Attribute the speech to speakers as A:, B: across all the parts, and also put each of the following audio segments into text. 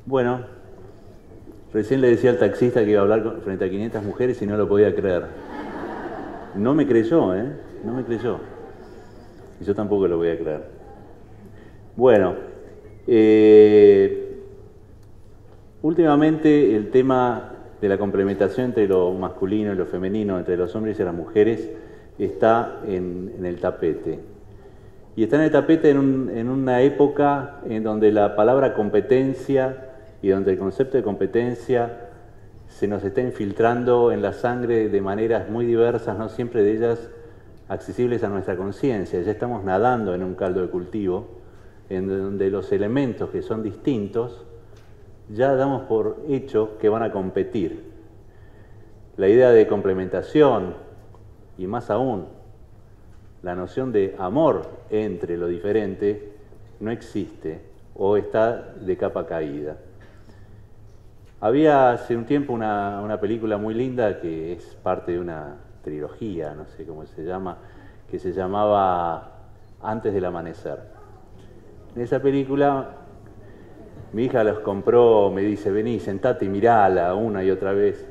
A: Bueno, recién le decía al taxista que iba a hablar frente a 500 mujeres y no lo podía creer. No me creyó, ¿eh? No me creyó. Y yo tampoco lo voy a creer. Bueno, últimamente el tema de la complementación entre lo masculino y lo femenino, entre los hombres y las mujeres, está en el tapete. Y está en el tapete en una época en donde la palabra competencia y donde el concepto de competencia se nos está infiltrando en la sangre de maneras muy diversas, no siempre de ellas accesibles a nuestra conciencia. Ya estamos nadando en un caldo de cultivo, en donde los elementos que son distintos ya damos por hecho que van a competir. La idea de complementación, y más aún, la noción de amor entre lo diferente, no existe o está de capa caída. Había hace un tiempo una película muy linda que es parte de una trilogía, no sé cómo se llama, que se llamaba Antes del amanecer. En esa película mi hija los compró, me dice, vení, sentate y mirala una y otra vez.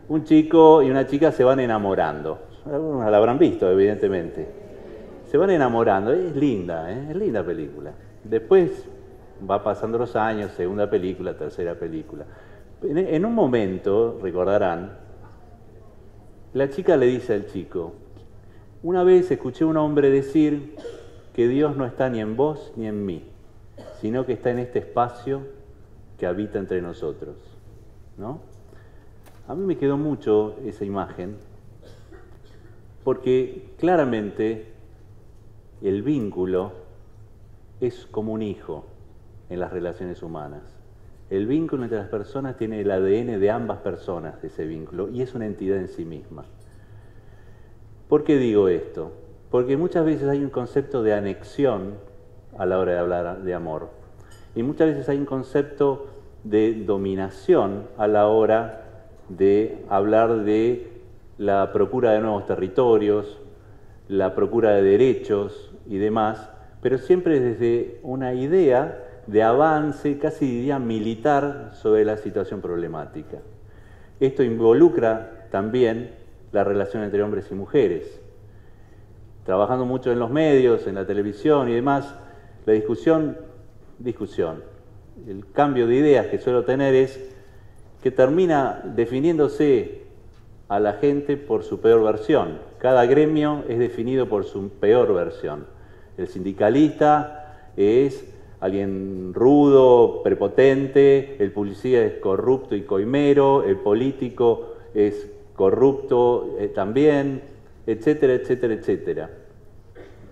A: Un chico y una chica se van enamorando. Algunos la habrán visto, evidentemente. Se van enamorando, es linda, es linda película. Después va pasando los años, segunda película, tercera película. En un momento, recordarán, la chica le dice al chico, una vez escuché a un hombre decir que Dios no está ni en vos ni en mí, sino que está en este espacio que habita entre nosotros, ¿no? A mí me quedó mucho esa imagen, porque claramente el vínculo es como un hijo en las relaciones humanas. El vínculo entre las personas tiene el ADN de ambas personas, de ese vínculo, y es una entidad en sí misma. ¿Por qué digo esto? Porque muchas veces hay un concepto de anexión a la hora de hablar de amor, y muchas veces hay un concepto de dominación a la hora de hablar de la procura de nuevos territorios, la procura de derechos y demás, pero siempre desde una idea de avance, casi diría militar, sobre la situación problemática. Esto involucra también la relación entre hombres y mujeres. Trabajando mucho en los medios, en la televisión y demás, la discusión, el cambio de ideas que suelo tener es que termina definiéndose a la gente por su peor versión. Cada gremio es definido por su peor versión. El sindicalista es alguien rudo, prepotente, el policía es corrupto y coimero, el político es corrupto también, etcétera, etcétera, etcétera.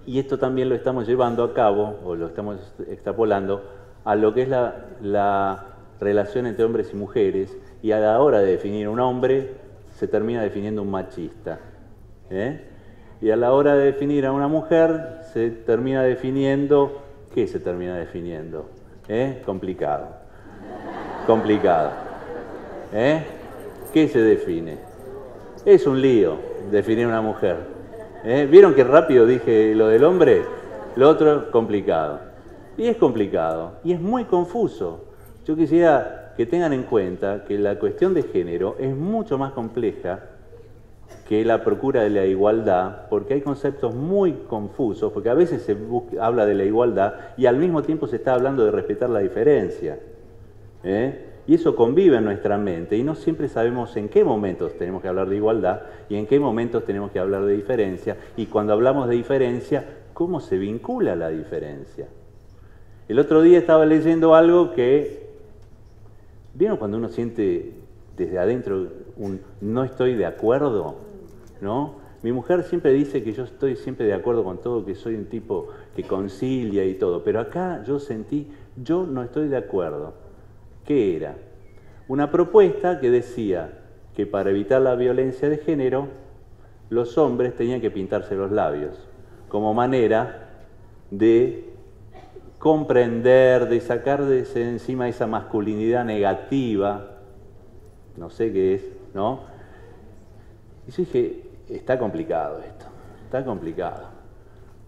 A: Y esto también lo estamos llevando a cabo, o lo estamos extrapolando, a lo que es la relación entre hombres y mujeres, y a la hora de definir un hombre, se termina definiendo un machista. Y a la hora de definir a una mujer, se termina definiendo... ¿Qué se termina definiendo? Complicado. Complicado. ¿Qué se define? Es un lío definir una mujer. ¿Vieron qué rápido dije lo del hombre? Lo otro, complicado. Y es complicado. Y es muy confuso. Yo quisiera que tengan en cuenta que la cuestión de género es mucho más compleja que la procura de la igualdad, porque hay conceptos muy confusos, porque a veces se habla de la igualdad y al mismo tiempo se está hablando de respetar la diferencia. Y eso convive en nuestra mente y no siempre sabemos en qué momentos tenemos que hablar de igualdad y en qué momentos tenemos que hablar de diferencia, y cuando hablamos de diferencia, ¿cómo se vincula la diferencia? El otro día estaba leyendo algo que... ¿Vieron cuando uno siente desde adentro un no estoy de acuerdo? ¿No? Mi mujer siempre dice que yo estoy siempre de acuerdo con todo, que soy un tipo que concilia y todo, pero acá yo sentí, yo no estoy de acuerdo. ¿Qué era? Una propuesta que decía que para evitar la violencia de género, los hombres tenían que pintarse los labios, como manera de comprender, de sacar de encima esa masculinidad negativa, no sé qué es, ¿no? Y yo dije, está complicado esto, está complicado.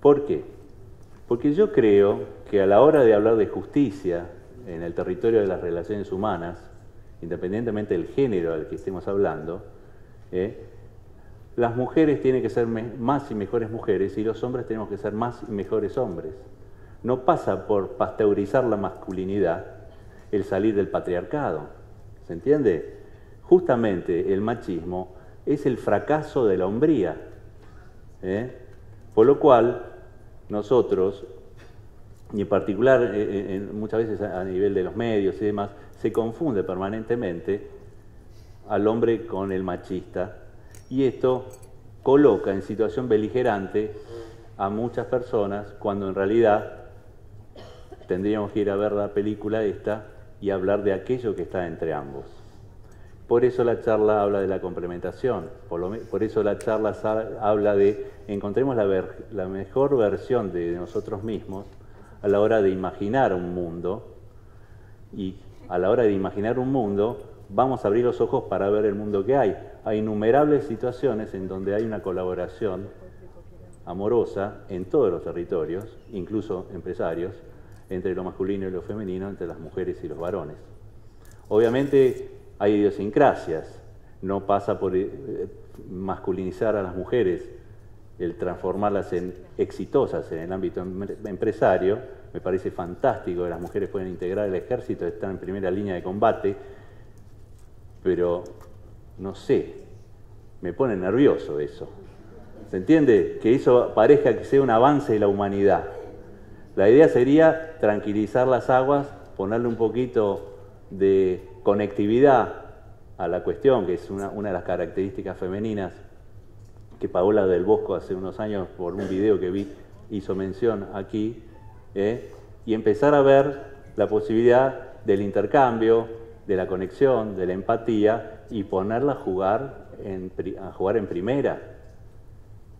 A: ¿Por qué? Porque yo creo que a la hora de hablar de justicia en el territorio de las relaciones humanas, independientemente del género al que estemos hablando, las mujeres tienen que ser más y mejores mujeres y los hombres tenemos que ser más y mejores hombres. No pasa por pasteurizar la masculinidad el salir del patriarcado, ¿se entiende? Justamente el machismo es el fracaso de la hombría, por lo cual nosotros, y en particular muchas veces a nivel de los medios y demás, se confunde permanentemente al hombre con el machista, y esto coloca en situación beligerante a muchas personas cuando en realidad tendríamos que ir a ver la película esta y hablar de aquello que está entre ambos. Por eso la charla habla de la complementación, por eso la charla habla de encontremos la mejor versión de nosotros mismos a la hora de imaginar un mundo, y a la hora de imaginar un mundo vamos a abrir los ojos para ver el mundo que hay. Hay innumerables situaciones en donde hay una colaboración amorosa en todos los territorios, incluso empresarios, entre lo masculino y lo femenino, entre las mujeres y los varones. Obviamente hay idiosincrasias, no pasa por masculinizar a las mujeres, el transformarlas en exitosas en el ámbito empresario. Me parece fantástico que las mujeres pueden integrar el ejército, están en primera línea de combate, pero no sé, me pone nervioso eso. ¿Se entiende? Que eso parezca que sea un avance de la humanidad. La idea sería tranquilizar las aguas, ponerle un poquito de conectividad a la cuestión, que es una de las características femeninas que Paola del Bosco hace unos años, por un video que vi, hizo mención aquí, y empezar a ver la posibilidad del intercambio, de la conexión, de la empatía, y ponerla a jugar en primera.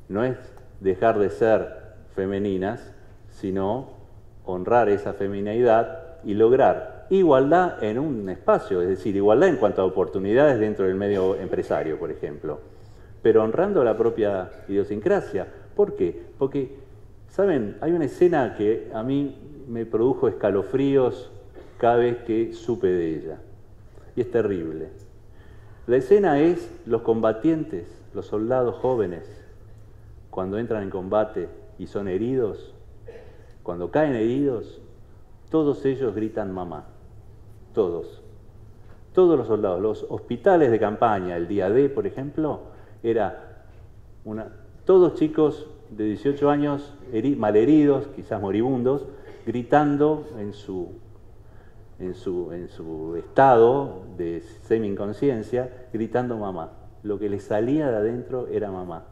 A: No es dejar de ser femeninas, sino honrar esa feminidad y lograr igualdad en un espacio, es decir, igualdad en cuanto a oportunidades dentro del medio empresario, por ejemplo, pero honrando la propia idiosincrasia. ¿Por qué? Porque, ¿saben? Hay una escena que a mí me produjo escalofríos cada vez que supe de ella, y es terrible. La escena es los combatientes, los soldados jóvenes, cuando entran en combate y son heridos, cuando caen heridos, todos ellos gritan mamá, todos los soldados. Los hospitales de campaña, el día D, por ejemplo, todos chicos de 18 años malheridos, quizás moribundos, gritando en su estado de semi-inconsciencia, gritando mamá. Lo que les salía de adentro era mamá.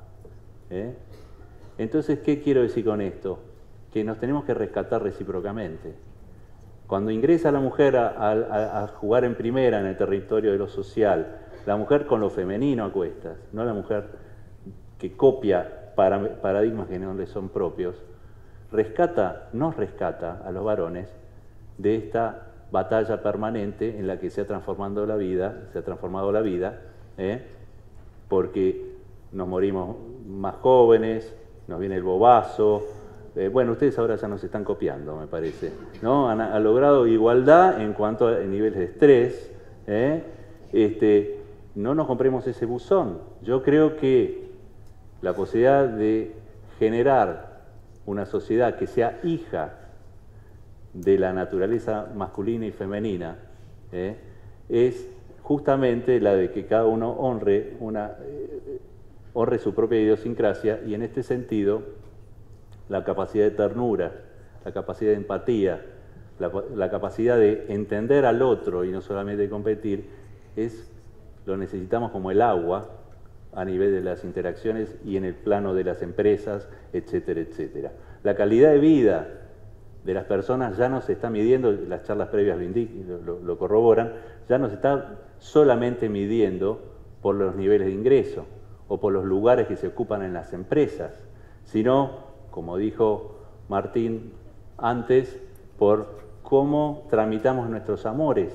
A: Entonces, ¿qué quiero decir con esto? Que nos tenemos que rescatar recíprocamente. Cuando ingresa la mujer a jugar en primera en el territorio de lo social, la mujer con lo femenino a cuestas, no la mujer que copia paradigmas que no le son propios, nos rescata a los varones de esta batalla permanente en la que se ha transformado la vida, porque nos morimos más jóvenes, nos viene el bobazo. Bueno, ustedes ahora ya nos están copiando, me parece, ¿no? Han logrado igualdad en cuanto a niveles de estrés. No nos compremos ese buzón. Yo creo que la posibilidad de generar una sociedad que sea hija de la naturaleza masculina y femenina es justamente la de que cada uno honre su propia idiosincrasia, y en este sentido la capacidad de ternura, la capacidad de empatía, la capacidad de entender al otro y no solamente de competir, lo necesitamos como el agua a nivel de las interacciones y en el plano de las empresas, etcétera, etcétera. La calidad de vida de las personas ya no se está midiendo, las charlas previas lo corroboran, ya no se está solamente midiendo por los niveles de ingreso o por los lugares que se ocupan en las empresas, sino, como dijo Martín antes, por cómo tramitamos nuestros amores,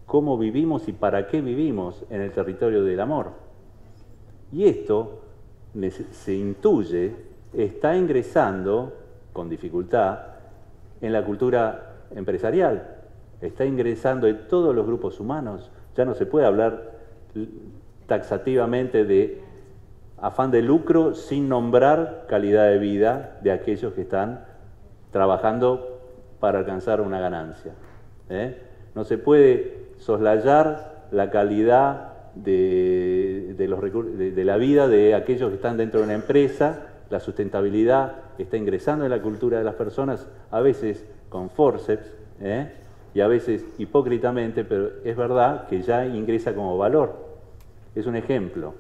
A: cómo vivimos y para qué vivimos en el territorio del amor. Y esto, se intuye, está ingresando con dificultad en la cultura empresarial. está ingresando en todos los grupos humanos. Ya no se puede hablar taxativamente de afán de lucro sin nombrar calidad de vida de aquellos que están trabajando para alcanzar una ganancia. No se puede soslayar la calidad de la vida de aquellos que están dentro de una empresa. La sustentabilidad está ingresando en la cultura de las personas, a veces con forceps, y a veces hipócritamente, pero es verdad que ya ingresa como valor. Es un ejemplo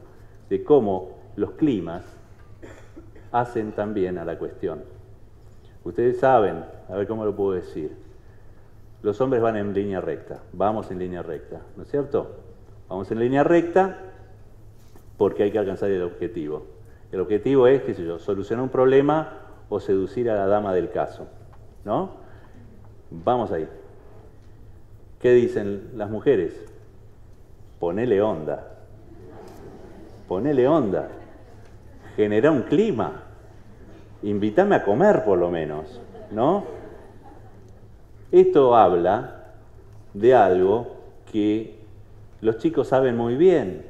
A: de cómo los climas hacen también a la cuestión. Ustedes saben, a ver cómo lo puedo decir, los hombres van en línea recta, vamos en línea recta, ¿no es cierto? Vamos en línea recta porque hay que alcanzar el objetivo. El objetivo es, qué sé yo, solucionar un problema o seducir a la dama del caso, ¿no? Vamos ahí. ¿Qué dicen las mujeres? Ponele onda. Ponele onda. Genera un clima. Invítame a comer por lo menos, ¿no? Esto habla de algo que los chicos saben muy bien,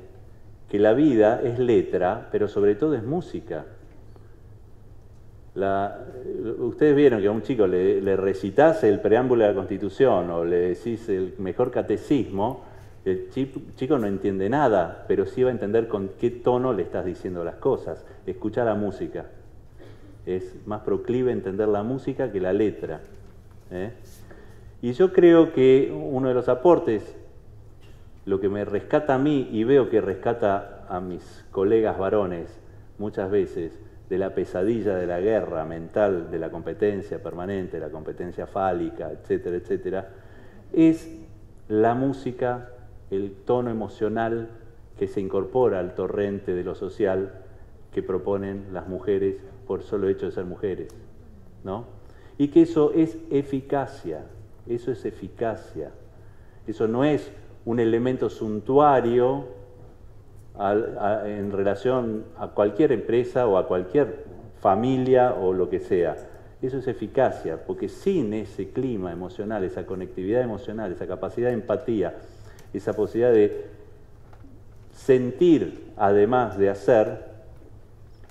A: que la vida es letra, pero sobre todo es música. Ustedes vieron que a un chico le recitas el preámbulo de la Constitución o le decís el mejor catecismo, el chico no entiende nada, pero sí va a entender con qué tono le estás diciendo las cosas. Escucha la música. Es más proclive a entender la música que la letra. Y yo creo que uno de los aportes, lo que me rescata a mí y veo que rescata a mis colegas varones muchas veces, de la pesadilla de la guerra mental, de la competencia permanente, la competencia fálica, etcétera, etcétera, es la música, el tono emocional que se incorpora al torrente de lo social que proponen las mujeres por solo hecho de ser mujeres, ¿no? Y que eso es eficacia, eso es eficacia. Eso no es un elemento suntuario en relación a cualquier empresa o a cualquier familia o lo que sea. Eso es eficacia, porque sin ese clima emocional, esa conectividad emocional, esa capacidad de empatía, esa posibilidad de sentir además de hacer,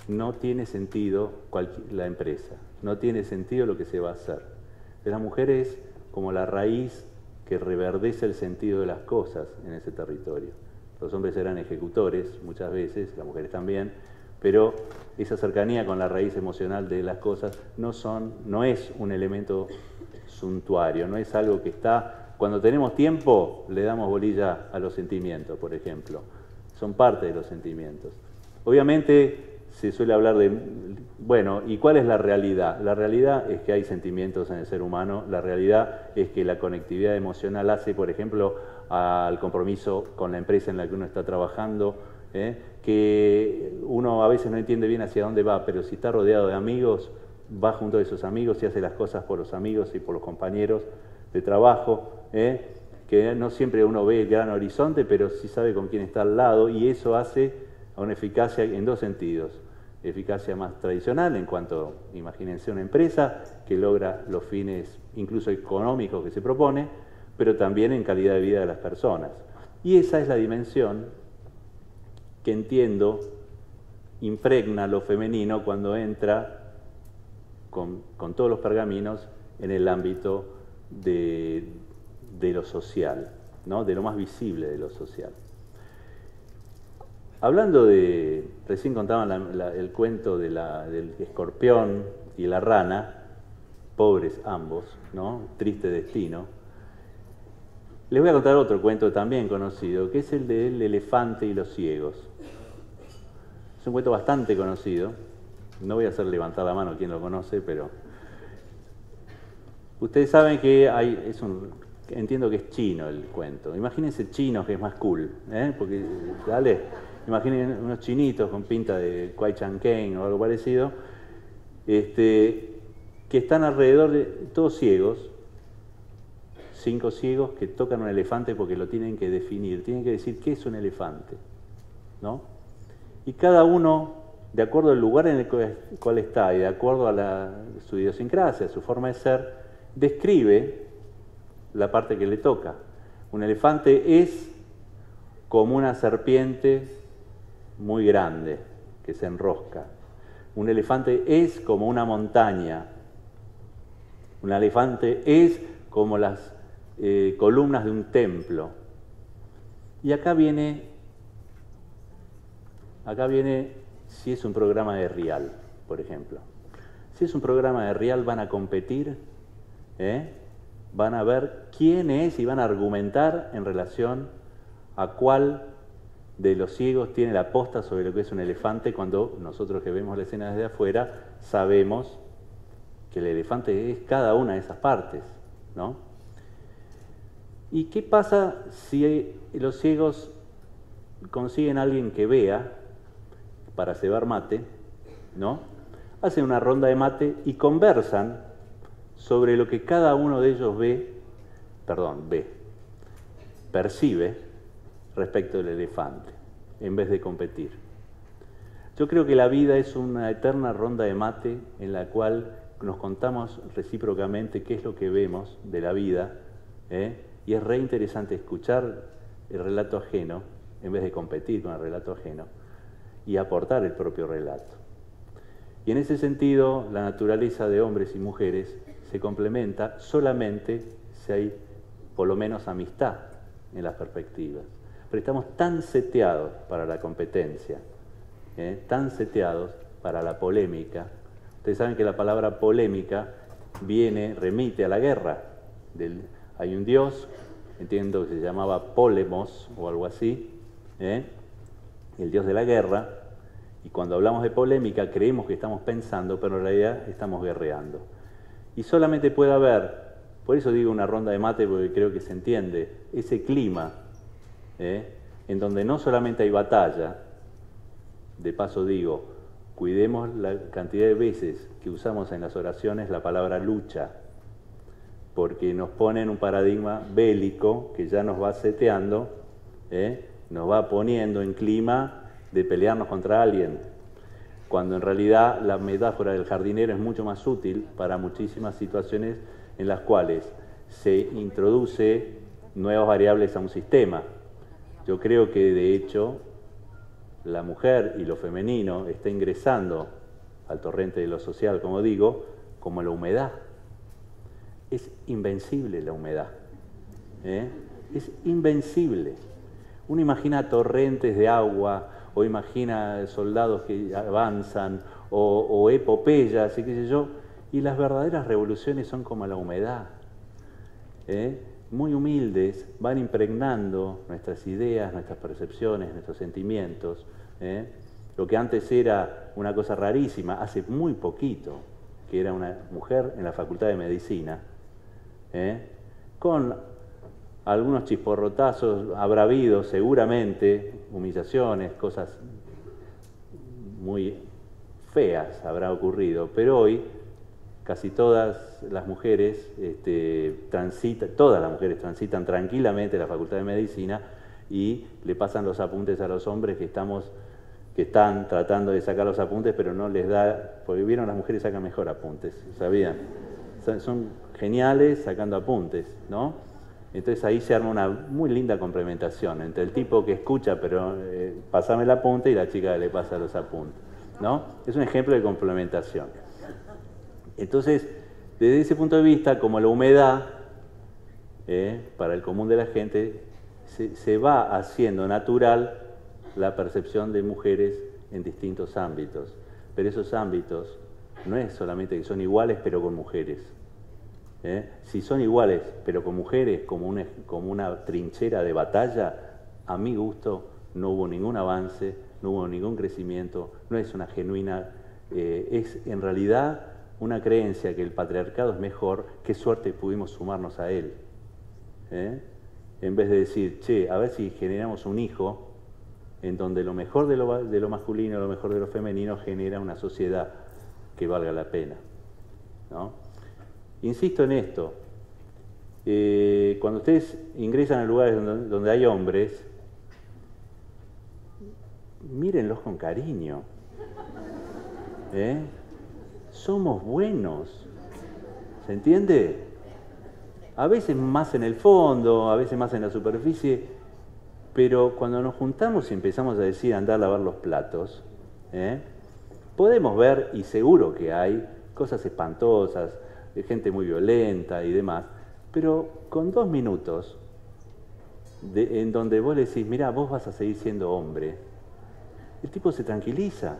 A: no tiene sentido la empresa, no tiene sentido lo que se va a hacer. La mujer es como la raíz que reverdece el sentido de las cosas en ese territorio. Los hombres eran ejecutores muchas veces, las mujeres también, pero esa cercanía con la raíz emocional de las cosas no es un elemento suntuario, no es algo que está... Cuando tenemos tiempo le damos bolilla a los sentimientos, por ejemplo. Son parte de los sentimientos. Obviamente se suele hablar de... Bueno, ¿y cuál es la realidad? La realidad es que hay sentimientos en el ser humano, la realidad es que la conectividad emocional hace, por ejemplo, al compromiso con la empresa en la que uno está trabajando, que uno a veces no entiende bien hacia dónde va, pero si está rodeado de amigos, va junto a esos amigos y hace las cosas por los amigos y por los compañeros de trabajo, que no siempre uno ve el gran horizonte, pero sí sabe con quién está al lado, y eso hace a una eficacia en dos sentidos. Eficacia más tradicional en cuanto, imagínense, una empresa que logra los fines incluso económicos que se propone, pero también en calidad de vida de las personas. Y esa es la dimensión que entiendo impregna lo femenino cuando entra con todos los pergaminos en el ámbito de lo social, ¿no? De lo más visible de lo social. Hablando de, recién contaban el cuento del escorpión y la rana, pobres ambos, ¿no? Triste destino. Les voy a contar otro cuento también conocido, que es el del elefante y los ciegos. Es un cuento bastante conocido. No voy a hacer levantar la mano quien lo conoce, pero... Ustedes saben que entiendo que es chino el cuento. Imagínense chinos, que es más cool, porque, dale, imaginen unos chinitos con pinta de Kwai Chang Caine o algo parecido, que están alrededor de todos ciegos, 5 ciegos que tocan un elefante porque lo tienen que definir, tienen que decir qué es un elefante, ¿no? Y cada uno, de acuerdo al lugar en el cual está y de acuerdo a su idiosincrasia, su forma de ser, describe la parte que le toca. Un elefante es como una serpiente muy grande que se enrosca. Un elefante es como una montaña. Un elefante es como las columnas de un templo. Y acá viene si es un programa de Rial, por ejemplo. Si es un programa de Rial, van a competir, van a ver quién es y van a argumentar en relación a cuál de los ciegos tiene la posta sobre lo que es un elefante, cuando nosotros que vemos la escena desde afuera sabemos que el elefante es cada una de esas partes, ¿no? ¿Y qué pasa si los ciegos consiguen a alguien que vea para cebar mate, ¿no? Hacen una ronda de mate y conversan sobre lo que cada uno de ellos percibe respecto del elefante, en vez de competir. Yo creo que la vida es una eterna ronda de mate en la cual nos contamos recíprocamente qué es lo que vemos de la vida, y es re interesante escuchar el relato ajeno en vez de competir con el relato ajeno y aportar el propio relato. Y en ese sentido, la naturaleza de hombres y mujeres se complementa solamente si hay por lo menos amistad en las perspectivas. Pero estamos tan seteados para la competencia, tan seteados para la polémica. Ustedes saben que la palabra polémica remite a la guerra. Hay un dios, entiendo que se llamaba Polemos o algo así, el dios de la guerra, y cuando hablamos de polémica creemos que estamos pensando, pero en realidad estamos guerreando. Y solamente puede haber, por eso digo una ronda de mate, porque creo que se entiende, ese clima, en donde no solamente hay batalla, de paso digo, cuidemos la cantidad de veces que usamos en las oraciones la palabra lucha, porque nos pone en un paradigma bélico que ya nos va seteando, nos va poniendo en clima de pelearnos contra alguien, cuando en realidad la metáfora del jardinero es mucho más útil para muchísimas situaciones en las cuales se introduce nuevas variables a un sistema. Yo creo que de hecho la mujer y lo femenino está ingresando al torrente de lo social, como digo, como la humedad. Es invencible la humedad, es invencible. Uno imagina torrentes de agua, o imagina soldados que avanzan, o epopeyas, y qué sé yo, y las verdaderas revoluciones son como la humedad, muy humildes, van impregnando nuestras ideas, nuestras percepciones, nuestros sentimientos. Lo que antes era una cosa rarísima, hace muy poquito, que era una mujer en la Facultad de Medicina, con algunos chisporrotazos habrá habido seguramente, humillaciones, cosas muy feas habrá ocurrido, pero hoy casi todas las mujeres transitan tranquilamente la Facultad de Medicina y le pasan los apuntes a los hombres que están tratando de sacar los apuntes, pero no les da, porque vieron, las mujeres sacan mejor apuntes, ¿sabían? Son geniales sacando apuntes, ¿no? Entonces ahí se arma una muy linda complementación entre el tipo que escucha, pero pásame el apunte, y la chica que le pasa los apuntes, ¿no? Es un ejemplo de complementación. Entonces, desde ese punto de vista, como la humedad, para el común de la gente, se va haciendo natural la percepción de mujeres en distintos ámbitos. Pero esos ámbitos no es solamente que son iguales, pero con mujeres. Si son iguales, pero con mujeres, como una trinchera de batalla, a mi gusto no hubo ningún avance, no hubo ningún crecimiento, no es una genuina, es en realidad una creencia que el patriarcado es mejor. Qué suerte pudimos sumarnos a él, en vez de decir, che, a ver si generamos un hijo en donde lo mejor de lo masculino, lo mejor de lo femenino genera una sociedad que valga la pena, ¿no? Insisto en esto, cuando ustedes ingresan a lugares donde hay hombres, mírenlos con cariño, somos buenos, ¿se entiende? A veces más en el fondo, a veces más en la superficie, pero cuando nos juntamos y empezamos a decir andar a lavar los platos, podemos ver, y seguro que hay, cosas espantosas, gente muy violenta y demás, pero con 2 minutos en donde vos le decís, mirá, vos vas a seguir siendo hombre, el tipo se tranquiliza,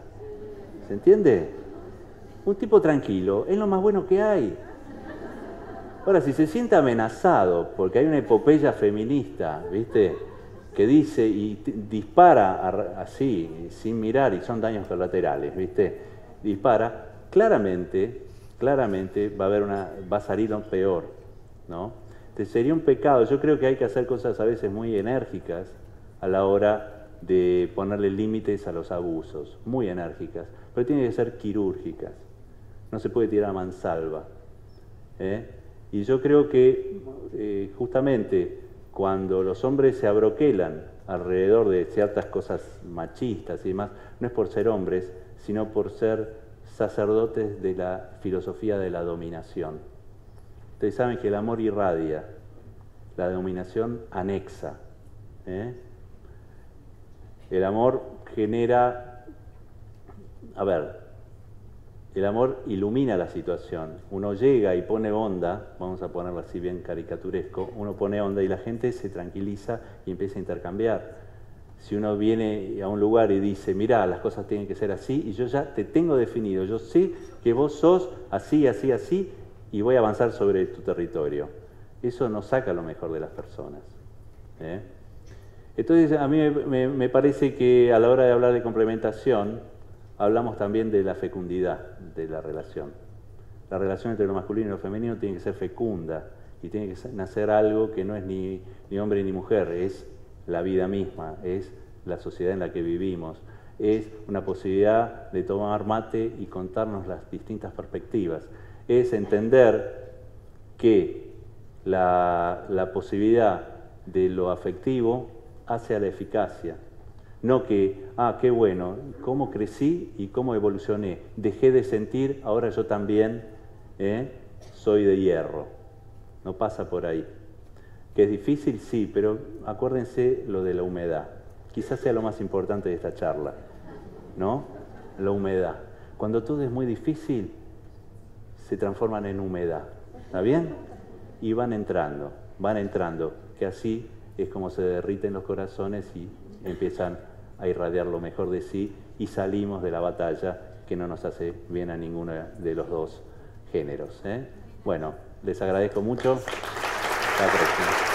A: ¿se entiende? Un tipo tranquilo es lo más bueno que hay. Ahora, si se siente amenazado, porque hay una epopeya feminista, ¿viste?, que dice y dispara así, sin mirar, y son daños colaterales, ¿viste?, dispara, claramente va a salir peor, ¿no? Entonces sería un pecado. Yo creo que hay que hacer cosas a veces muy enérgicas a la hora de ponerle límites a los abusos, muy enérgicas, pero tienen que ser quirúrgicas, no se puede tirar a mansalva, Y yo creo que justamente cuando los hombres se abroquelan alrededor de ciertas cosas machistas y demás, no es por ser hombres, sino por ser sacerdotes de la filosofía de la dominación. Ustedes saben que el amor irradia, la dominación anexa. El amor genera, el amor ilumina la situación. Uno llega y pone onda, vamos a ponerlo así bien caricaturesco, uno pone onda y la gente se tranquiliza y empieza a intercambiar. Si uno viene a un lugar y dice, mirá, las cosas tienen que ser así, y yo ya te tengo definido, yo sé que vos sos así, así, así, y voy a avanzar sobre tu territorio. Eso no saca lo mejor de las personas. Entonces, a mí me parece que a la hora de hablar de complementación, hablamos también de la fecundidad de la relación. La relación entre lo masculino y lo femenino tiene que ser fecunda y tiene que nacer algo que no es ni hombre ni mujer, es la vida misma, es la sociedad en la que vivimos, es una posibilidad de tomar mate y contarnos las distintas perspectivas, es entender que la posibilidad de lo afectivo hace a la eficacia. No que, qué bueno, cómo crecí y cómo evolucioné. Dejé de sentir, ahora yo también soy de hierro. No pasa por ahí. ¿Que es difícil? Sí, pero acuérdense lo de la humedad. Quizás sea lo más importante de esta charla, ¿no? La humedad. Cuando todo es muy difícil, se transforman en humedad. ¿Está bien? Y van entrando, que así es como se derriten los corazones y empiezan a irradiar lo mejor de sí y salimos de la batalla que no nos hace bien a ninguno de los dos géneros. Bueno, les agradezco mucho. Hasta la próxima.